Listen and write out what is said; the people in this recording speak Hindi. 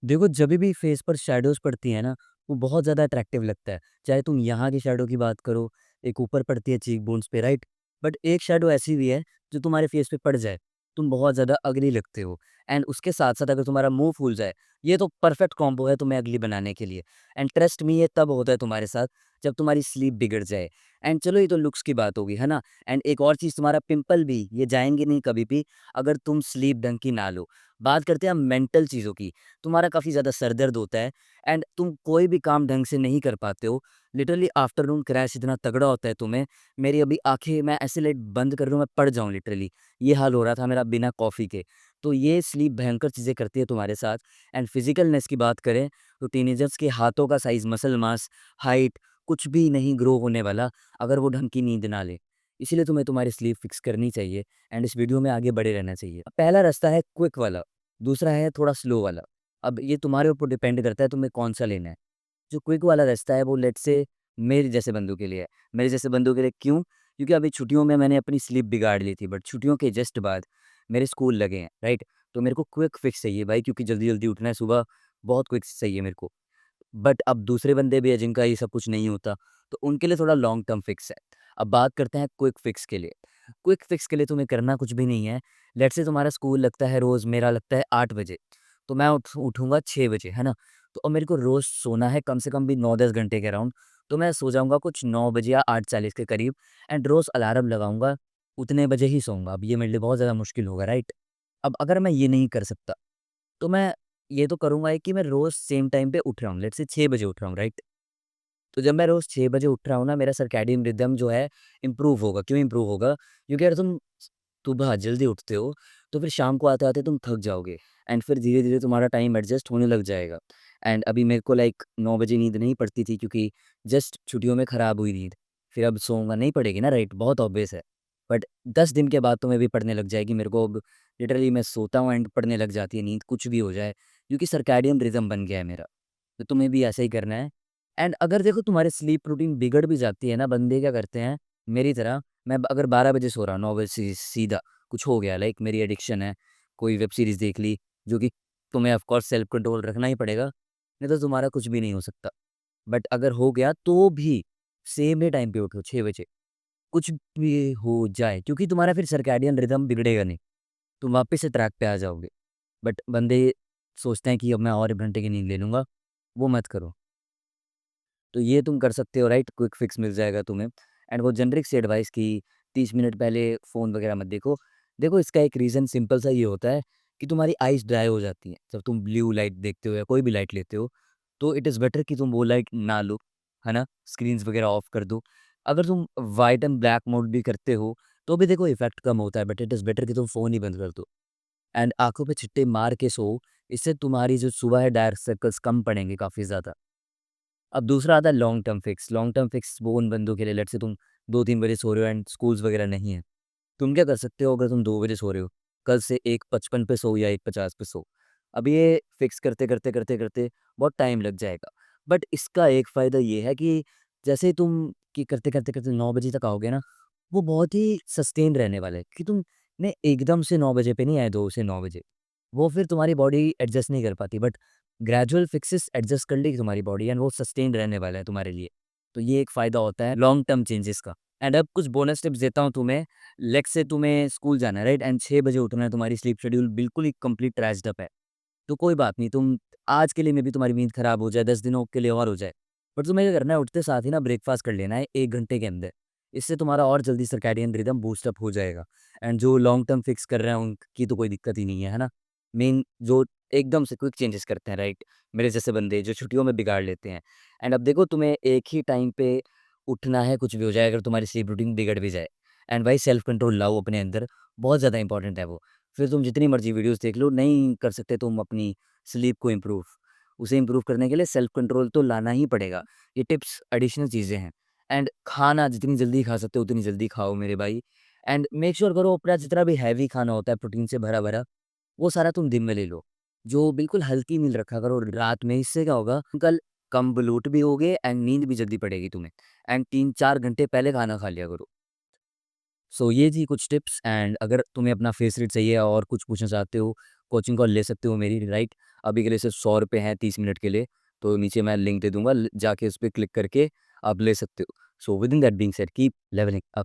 देखो जभी भी फेस पर शैडोज़ पड़ती हैं ना, वो बहुत ज़्यादा अट्रैक्टिव लगता है। चाहे तुम यहाँ की शैडो की बात करो, एक ऊपर पड़ती है चीक बोन्स पे, राइट? बट एक शैडो ऐसी भी है जो तुम्हारे फेस पे पड़ जाए, तुम बहुत ज़्यादा अगली लगते हो। एंड उसके साथ-साथ अगर तुम्हारा मुँह फूल जाए, ये तो परफेक्ट कॉम्बो है तुम्हें अगली बनाने के लिए। एंड ट्रस्ट मी ये तब होता है तुम्हारे साथ जब तुम्हारी स्लीप बिगड़ जाए। एंड चलो ये तो लुक्स की बात होगी, है ना? एंड एक और चीज़, तुम्हारा पिंपल भी ये जाएँगे नहीं कभी भी अगर तुम स्लीप ढंग की ना लो। बात करते हैं हम मेंटल चीज़ों की। तुम्हारा काफ़ी ज़्यादा सर दर्द होता है एंड तुम कोई भी काम ढंग से नहीं कर पाते हो। लिटरली आफ्टरनून क्रैश इतना तगड़ा होता है तुम्हें, मेरी अभी आँखें, मैं ऐसे लाइट बंद कर लूँ, मैं पड़ जाऊँ लिटरली। ये हाल हो रहा था मेरा बिना कॉफ़ी के। तो ये स्लीप भयंकर चीज़ें करती है तुम्हारे साथ। एंड फिज़िकलनेस की बात करें तो टीनेजर्स के हाथों का साइज़, मसल मास, हाइट कुछ भी नहीं ग्रो होने वाला अगर वो ढंग की नींद ना लें। इसीलिए तुम्हें तुम्हारी स्लीप फिक्स करनी चाहिए एंड इस वीडियो में आगे बढ़े रहना चाहिए। पहला रास्ता है क्विक वाला, दूसरा है थोड़ा स्लो वाला। अब ये तुम्हारे ऊपर डिपेंड करता है तुम्हें कौन-सा लेना है। जो क्विक वाला रास्ता है वो लेट्स से मेरे जैसे बंदों के लिए है। मेरे जैसे बंदों के लिए क्यों? क्योंकि अभी छुट्टियों में मैंने अपनी स्लीप बिगाड़ ली थी, बट छुट्टियों के जस्ट बाद मेरे स्कूल लगे हैं, राइट? तो मेरे को क्विक फिक्स चाहिए भाई, क्योंकि जल्दी-जल्दी उठना है सुबह, बहुत क्विक चाहिए मेरे को। बट अब दूसरे बंदे भी हैं जिनका ये सब कुछ नहीं होता, तो उनके लिए थोड़ा लॉन्ग टर्म फिक्स है। अब बात करते हैं क्विक फिक्स के लिए। क्विक फिक्स के लिए तुम्हें करना कुछ भी नहीं है। लेट्स से तुम्हारा स्कूल लगता है रोज़, मेरा लगता है 8 बजे, तो मैं उठूँगा 6 बजे, है ना? तो अब मेरे को रोज़ सोना है कम से कम भी 9-10 घंटे के अराउंड, तो मैं सो जाऊँगा कुछ 9 बजे या 8:40 के करीब एंड रोज़ अलार्म लगाऊँगा, उतने बजे ही सोऊँगा। अब ये मेरे लिए बहुत ज़्यादा मुश्किल होगा, राइट? अब अगर मैं ये नहीं कर सकता, तो मैं ये तो करूँगा ही कि मैं रोज़ सेम टाइम पे उठ रहा हूँ, लेट्स से 6 बजे उठ रहा हूँ, राइट? तो जब मैं रोज़ 6 बजे उठ रहा हूँ ना, मेरा सर्कैडियन रिदम जो है इम्प्रूव होगा। क्यों इम्प्रूव होगा? क्योंकि अगर तुम सुबह जल्दी उठते हो, तो फिर शाम को आते-आते तुम थक जाओगे एंड फिर धीरे-धीरे तुम्हारा टाइम एडजस्ट होने लग जाएगा। एंड अभी मेरे को लाइक 9 बजे नींद नहीं पड़ती थी क्योंकि जस्ट छुट्टियों में खराब हुई नींद। फिर अब सोऊँगा, नहीं पड़ेगी ना, राइट? बहुत ऑब्वियस है। बट 10 दिन के बाद तुम्हें भी पड़ने लग जाएगी। मेरे को अब लिटरली मैं सोता हूँ एंड पड़ने लग जाती है नींद, कुछ भी हो जाए, क्योंकि सर्कैडियन रिदम बन गया है मेरा। तो तुम्हें भी ऐसा ही करना है। एंड अगर देखो तुम्हारी स्लीप रूटीन बिगड़ भी जाती है ना, बंदे क्या करते हैं मेरी तरह, मैं अगर 12 बजे सो रहा हूँ, 9 बजे सीधा कुछ हो गया, लाइक मेरी एडिक्शन है, कोई वेब सीरीज़ देख ली, जो कि तुम्हें ऑफ कोर्स सेल्फ कंट्रोल रखना ही पड़ेगा, नहीं तो तुम्हारा कुछ भी नहीं हो सकता। बट अगर हो गया तो भी सेम ही टाइम पे उठो 6 बजे, कुछ भी हो जाए, क्योंकि तुम्हारा फिर सर्कैडियन रिदम बिगड़ेगा नहीं, तुम वापस से ट्रैक पे आ जाओगे। बट बंदे सोचते हैं कि अब मैं और 1 घंटे की नींद ले लूँगा, वो मत करो। तो ये तुम कर सकते हो, राइट? क्विक फिक्स मिल जाएगा तुम्हें। एंड वो जेनेरिक सी एडवाइस कि 30 मिनट पहले फ़ोन वगैरह मत देखो। देखो इसका एक रीज़न सिंपल सा ये होता है कि तुम्हारी आइज़ ड्राई हो जाती हैं। जब तुम ब्लू लाइट देखते हो या कोई भी लाइट लेते हो, तो इट इज़ बेटर कि तुम वो लाइट ना लो, है ना? स्क्रीन्स वगैरह ऑफ कर दो। अगर तुम व्हाइट एंड ब्लैक मोड भी करते हो, तो भी देखो इफ़ेक्ट कम होता है, बट इट इज़ बेटर कि तुम फ़ोन ही बंद कर दो एंड आँखों पे छिट्टे मार के सो। इससे तुम्हारी जो सुबह है डार्क सर्कल्स कम पड़ेंगे काफ़ी ज़्यादा। अब दूसरा आता है long term fix. Long term fix वो उन बंदों के लिए, लेट्स से तुम 2-3 बजे सो रहे हो एंड स्कूल्स वगैरह नहीं है। तुम क्या कर सकते हो अगर तुम 2 बजे सो रहे हो, कल से 1:55 पे सो या 1:50 पे सो। अब ये फिक्स करते-करते बहुत टाइम लग जाएगा। बट इसका एक फ़ायदा ये है कि जैसे ही तुम कि करते-करते 9 बजे तक आओगे ना, वो बहुत ही सस्टेन रहने वाला है कि तुमने एकदम से 9 बजे पे नहीं आए 2 से 9 बजे। वो फिर तुम्हारी बॉडी एडजस्ट नहीं कर पाती, बट ग्रेजुअल फिक्सेस एडजस्ट कर लेगी तुम्हारी बॉडी एंड वो सस्टेन रहने वाला है तुम्हारे लिए। तो ये एक फ़ायदा होता है लॉन्ग टर्म चेंजेस का। एंड अब कुछ बोनस टिप्स देता हूँ तुम्हें। लेट्स से तुम्हें स्कूल जाना है, राइट? एंड 6 बजे उठना है, तुम्हारी स्लीप शेड्यूल बिल्कुल ही कंप्लीट ट्रैश्ड अप है। तो कोई बात नहीं, तुम आज के लिए मे बी तुम्हारी नींद खराब हो जाए, 10 दिनों के लिए और हो जाए। बट तुम्हें क्या करना है, उठते साथ ही ना ब्रेकफ़ास्ट कर लेना है 1 घंटे के अंदर। इससे तुम्हारा और जल्दी सर्कैडियन रिदम बूस्ट अप हो जाएगा। एंड जो लॉन्ग टर्म फिक्स कर रहे हैं उनकी तो कोई दिक्कत ही नहीं है, है ना? मेन जो एकदम से क्विक चेंजेस करते हैं, राइट? मेरे जैसे बंदे जो छुट्टियों में बिगाड़ लेते हैं। एंड अब देखो तुम्हें एक ही टाइम पे उठना है, कुछ भी हो जाए, अगर तुम्हारी स्लीप रूटीन बिगड़ भी जाए। एंड भाई सेल्फ कंट्रोल लाओ अपने अंदर, बहुत ज़्यादा इंपॉर्टेंट है वो। फिर तुम जितनी मर्ज़ी वीडियोज़ देख लो, नहीं कर सकते तुम अपनी स्लीप को इम्प्रूव। उसे इम्प्रूव करने के लिए सेल्फ कंट्रोल तो लाना ही पड़ेगा। ये टिप्स एडिशनल चीज़ें हैं। एंड खाना जितनी जल्दी खा सकते हो उतनी जल्दी खाओ मेरे भाई। एंड मेक श्योर करो अपना जितना भी हैवी खाना होता है प्रोटीन से भरा-भरा, वो सारा तुम दिन में ले लो। जो बिल्कुल हल्की मील रखा करो रात में, इससे क्या होगा, कल कम बलूट भी होगे एंड नींद भी जल्दी पड़ेगी तुम्हें। एंड 3-4 घंटे पहले खाना खा लिया करो। सो ये थी कुछ टिप्स। एंड अगर तुम्हें अपना फेस रेट चाहिए और कुछ पूछना चाहते हो, कोचिंग कॉल ले सकते हो मेरी, राइट? अभी के लिए सिर्फ 100 रुपये हैं 30 मिनट के लिए, तो नीचे मैं लिंक दे दूंगा, जाके उस पर क्लिक करके आप ले सकते हो। So with in that being said keep levelling up.